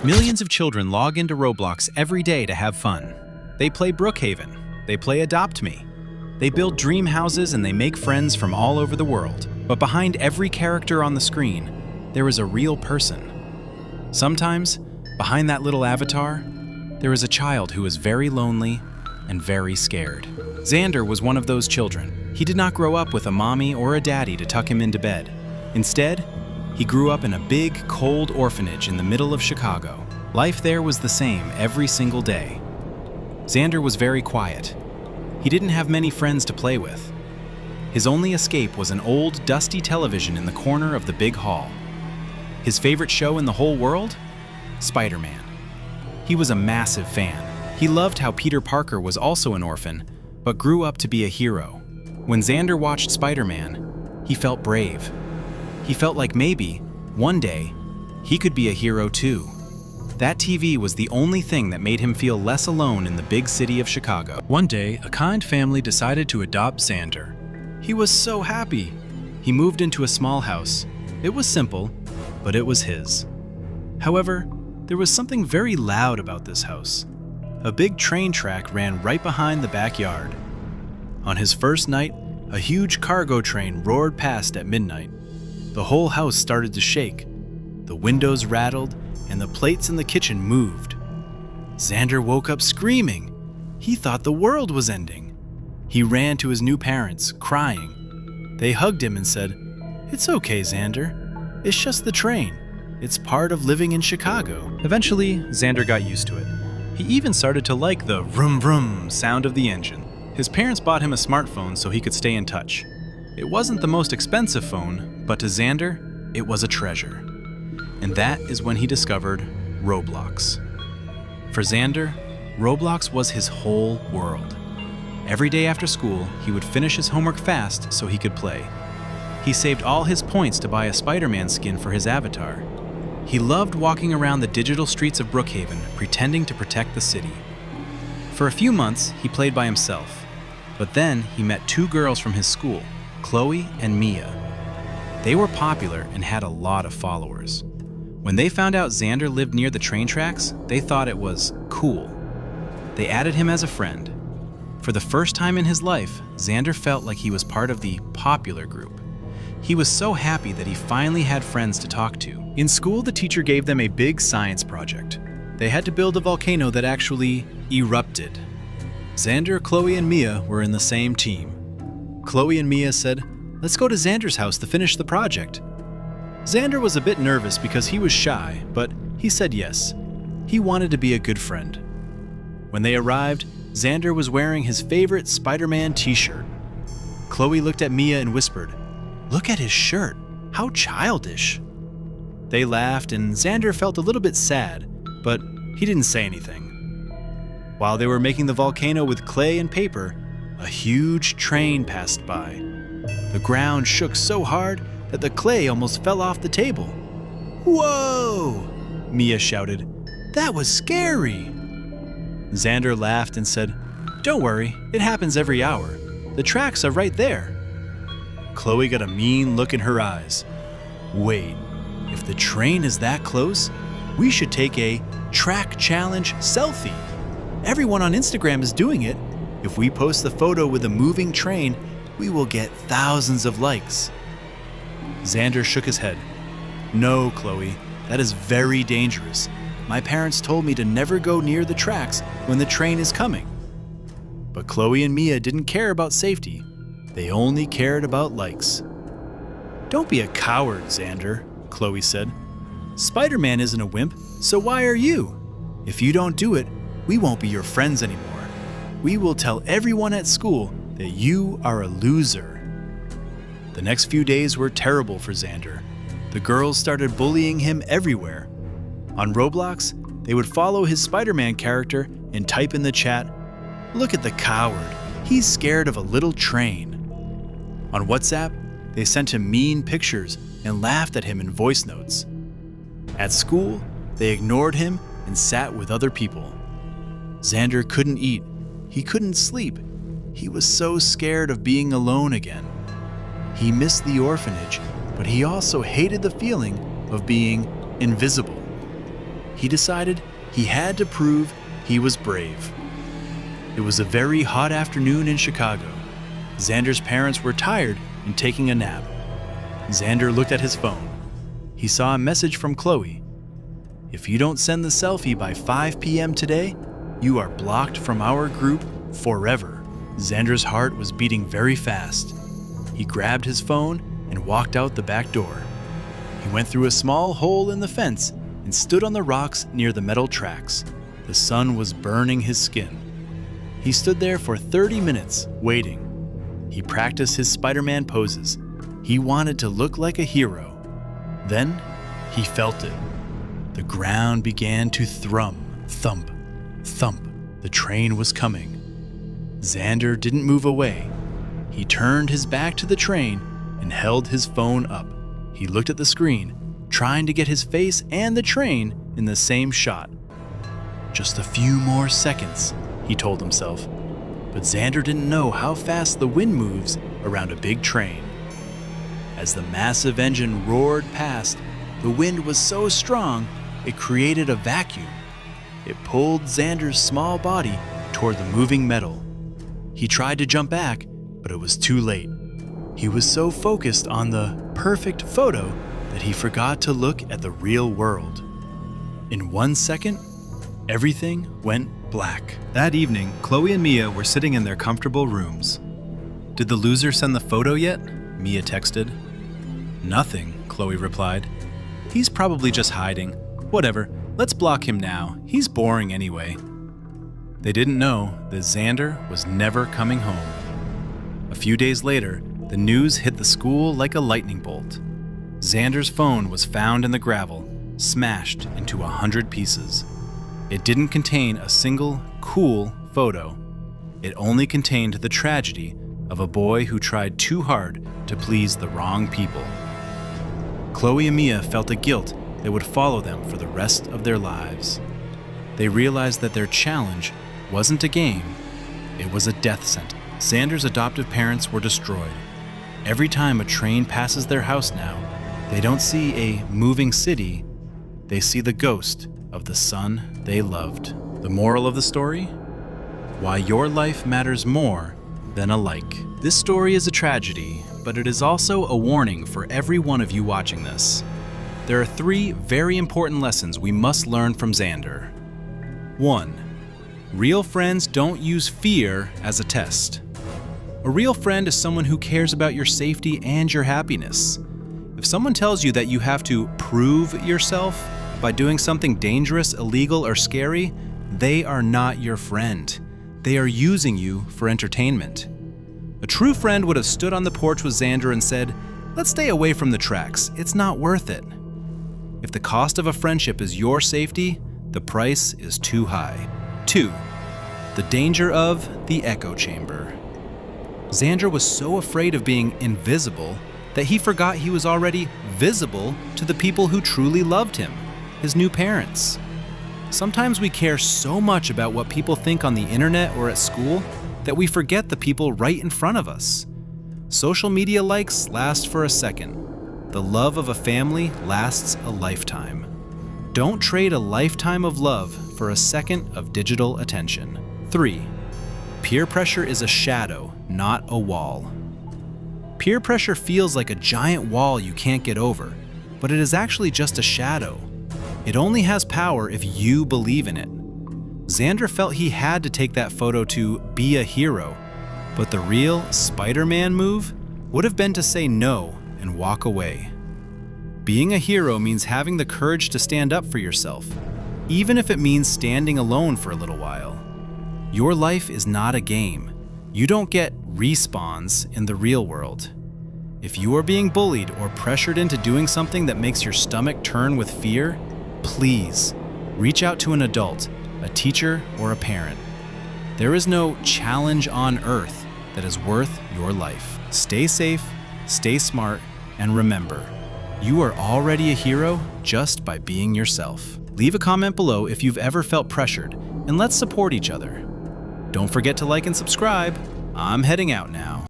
Millions of children log into Roblox every day to have fun. They play Brookhaven, they play Adopt Me, they build dream houses and they make friends from all over the world. But behind every character on the screen, there is a real person. Sometimes, behind that little avatar, there is a child who is very lonely and very scared. Xander was one of those children. He did not grow up with a mommy or a daddy to tuck him into bed. Instead, he grew up in a big, cold orphanage in the middle of Chicago. Life there was the same every single day. Xander was very quiet. He didn't have many friends to play with. His only escape was an old, dusty television in the corner of the big hall. His favorite show in the whole world? Spider-Man. He was a massive fan. He loved how Peter Parker was also an orphan, but grew up to be a hero. When Xander watched Spider-Man, he felt brave. He felt like maybe, one day, he could be a hero too. That TV was the only thing that made him feel less alone in the big city of Chicago. One day, a kind family decided to adopt Xander. He was so happy. He moved into a small house. It was simple, but it was his. However, there was something very loud about this house. A big train track ran right behind the backyard. On his first night, a huge cargo train roared past at midnight. The whole house started to shake. The windows rattled, and the plates in the kitchen moved. Xander woke up screaming. He thought the world was ending. He ran to his new parents, crying. They hugged him and said, "It's okay, Xander. It's just the train. It's part of living in Chicago." Eventually, Xander got used to it. He even started to like the vroom vroom sound of the engine. His parents bought him a smartphone so he could stay in touch. It wasn't the most expensive phone, but to Xander, it was a treasure. And that is when he discovered Roblox. For Xander, Roblox was his whole world. Every day after school, he would finish his homework fast so he could play. He saved all his points to buy a Spider-Man skin for his avatar. He loved walking around the digital streets of Brookhaven, pretending to protect the city. For a few months, he played by himself. But then he met two girls from his school, Chloe and Mia. They were popular and had a lot of followers. When they found out Xander lived near the train tracks, they thought it was cool. They added him as a friend. For the first time in his life, Xander felt like he was part of the popular group. He was so happy that he finally had friends to talk to. In school, the teacher gave them a big science project. They had to build a volcano that actually erupted. Xander, Chloe, and Mia were in the same team. Chloe and Mia said, "Let's go to Xander's house to finish the project." Xander was a bit nervous because he was shy, but he said yes. He wanted to be a good friend. When they arrived, Xander was wearing his favorite Spider-Man t-shirt. Chloe looked at Mia and whispered, "Look at his shirt. How childish." They laughed and Xander felt a little bit sad, but he didn't say anything. While they were making the volcano with clay and paper, a huge train passed by. The ground shook so hard that the clay almost fell off the table. "Whoa!" Mia shouted. "That was scary." Xander laughed and said, "Don't worry, it happens every hour. The tracks are right there." Chloe got a mean look in her eyes. "Wait, if the train is that close, we should take a track challenge selfie. Everyone on Instagram is doing it. If we post the photo with a moving train, we will get thousands of likes." Xander shook his head. "No, Chloe, that is very dangerous. My parents told me to never go near the tracks when the train is coming." But Chloe and Mia didn't care about safety. They only cared about likes. "Don't be a coward, Xander," Chloe said. "Spider-Man isn't a wimp, so why are you? If you don't do it, we won't be your friends anymore. We will tell everyone at school that you are a loser." The next few days were terrible for Xander. The girls started bullying him everywhere. On Roblox, they would follow his Spider-Man character and type in the chat, "Look at the coward. He's scared of a little train." On WhatsApp, they sent him mean pictures and laughed at him in voice notes. At school, they ignored him and sat with other people. Xander couldn't eat. He couldn't sleep. He was so scared of being alone again. He missed the orphanage, but he also hated the feeling of being invisible. he decided he had to prove he was brave. It was a very hot afternoon in Chicago. Xander's parents were tired and taking a nap. Xander looked at his phone. He saw a message from Chloe. "If you don't send the selfie by 5 p.m. today, you are blocked from our group forever." Xander's heart was beating very fast. He grabbed his phone and walked out the back door. He went through a small hole in the fence and stood on the rocks near the metal tracks. The sun was burning his skin. He stood there for 30 minutes, waiting. He practiced his Spider-Man poses. He wanted to look like a hero. Then, he felt it. The ground began to thrum, thump, thump. The train was coming. Xander didn't move away. He turned his back to the train and held his phone up. He looked at the screen, trying to get his face and the train in the same shot. Just a few more seconds, he told himself. But Xander didn't know how fast the wind moves around a big train. As the massive engine roared past, the wind was so strong it created a vacuum. It pulled Xander's small body toward the moving metal. He tried to jump back, but it was too late. He was so focused on the perfect photo that he forgot to look at the real world. In 1 second, everything went black. That evening, Chloe and Mia were sitting in their comfortable rooms. "Did the loser send the photo yet?" Mia texted. "Nothing," Chloe replied. "He's probably just hiding. Whatever, let's block him now. He's boring anyway." They didn't know that Xander was never coming home. A few days later, the news hit the school like a lightning bolt. Xander's phone was found in the gravel, smashed into 100 pieces. It didn't contain a single cool photo. It only contained the tragedy of a boy who tried too hard to please the wrong people. Chloe and Mia felt a guilt that would follow them for the rest of their lives. They realized that their challenge wasn't a game, it was a death sentence. Xander's adoptive parents were destroyed. Every time a train passes their house now, they don't see a moving city, they see the ghost of the son they loved. The moral of the story? Why your life matters more than a like. This story is a tragedy, but it is also a warning for every one of you watching this. There are 3 very important lessons we must learn from Xander. 1. Real friends don't use fear as a test. A real friend is someone who cares about your safety and your happiness. If someone tells you that you have to prove yourself by doing something dangerous, illegal, or scary, they are not your friend. They are using you for entertainment. A true friend would have stood on the porch with Xander and said, "Let's stay away from the tracks. It's not worth it." If the cost of a friendship is your safety, the price is too high. 2. The danger of the echo chamber. Xander was so afraid of being invisible that he forgot he was already visible to the people who truly loved him, his new parents. Sometimes we care so much about what people think on the internet or at school that we forget the people right in front of us. Social media likes last for a second. The love of a family lasts a lifetime. Don't trade a lifetime of love for a second of digital attention. 3. Peer pressure is a shadow, not a wall. Peer pressure feels like a giant wall you can't get over, but it is actually just a shadow. It only has power if you believe in it. Xander felt he had to take that photo to be a hero, but the real Spider-Man move would have been to say no and walk away. Being a hero means having the courage to stand up for yourself, even if it means standing alone for a little while. Your life is not a game. You don't get respawns in the real world. If you are being bullied or pressured into doing something that makes your stomach turn with fear, please reach out to an adult, a teacher, or a parent. There is no challenge on earth that is worth your life. Stay safe, stay smart, and remember, you are already a hero just by being yourself. Leave a comment below if you've ever felt pressured, and let's support each other. Don't forget to like and subscribe. I'm heading out now.